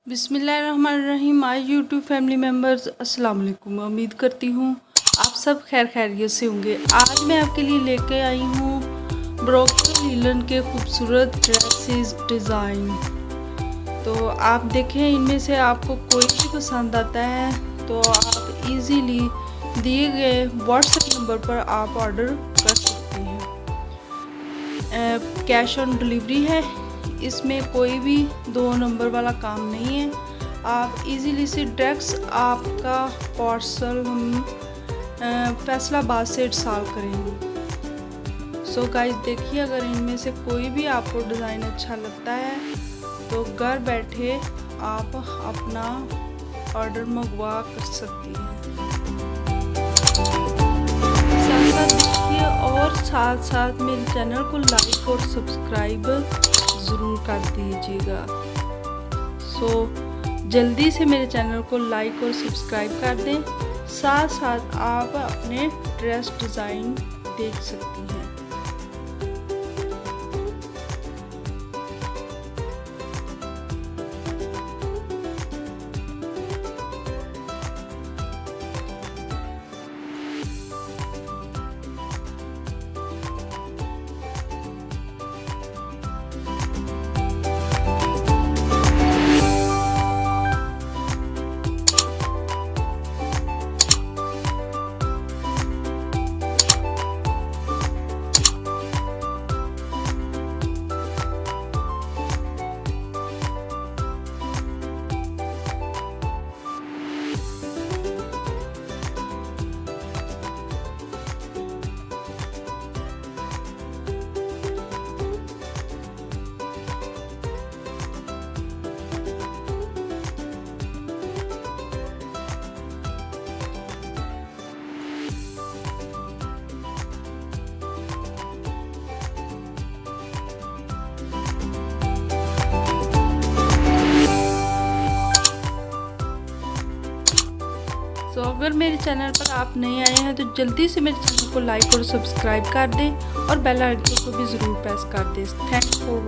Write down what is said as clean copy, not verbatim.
बिस्मिल्लाहिर्रहमानिर्रहीम। My YouTube family members, अस्सलाम वालेकुम। उम्मीद करती हूँ आप सब खैर खैरियत से होंगे। आज मैं आपके लिए लेके आई हूँ ब्रोकन लीलन के खूबसूरत ड्रेसेस डिज़ाइन। तो आप देखें, इनमें से आपको कोई भी पसंद आता है तो आप इजीली दिए गए व्हाट्सएप नंबर पर आप ऑर्डर कर सकते हैं। कैश ऑन डिलीवरी है, इसमें कोई भी 2 नंबर वाला काम नहीं है। आप इजीली से डायरेक्ट आपका पार्सल हम फैसलाबाद से इरसाल करेंगे। सो गाइस देखिए, अगर इनमें से कोई भी आपको डिज़ाइन अच्छा लगता है तो घर बैठे आप अपना ऑर्डर मंगवा कर सकती हैं। साथ साथ मेरे चैनल को लाइक और सब्सक्राइब ज़रूर कर दीजिएगा। जल्दी से मेरे चैनल को लाइक और सब्सक्राइब कर दें। साथ साथ आप अपने ड्रेस डिज़ाइन देख सकती हैं। अगर मेरे चैनल पर आप नए आए हैं तो जल्दी से मेरे चैनल को लाइक और सब्सक्राइब कर दें और बेल आइकन को भी ज़रूर प्रेस कर दें। Thanks for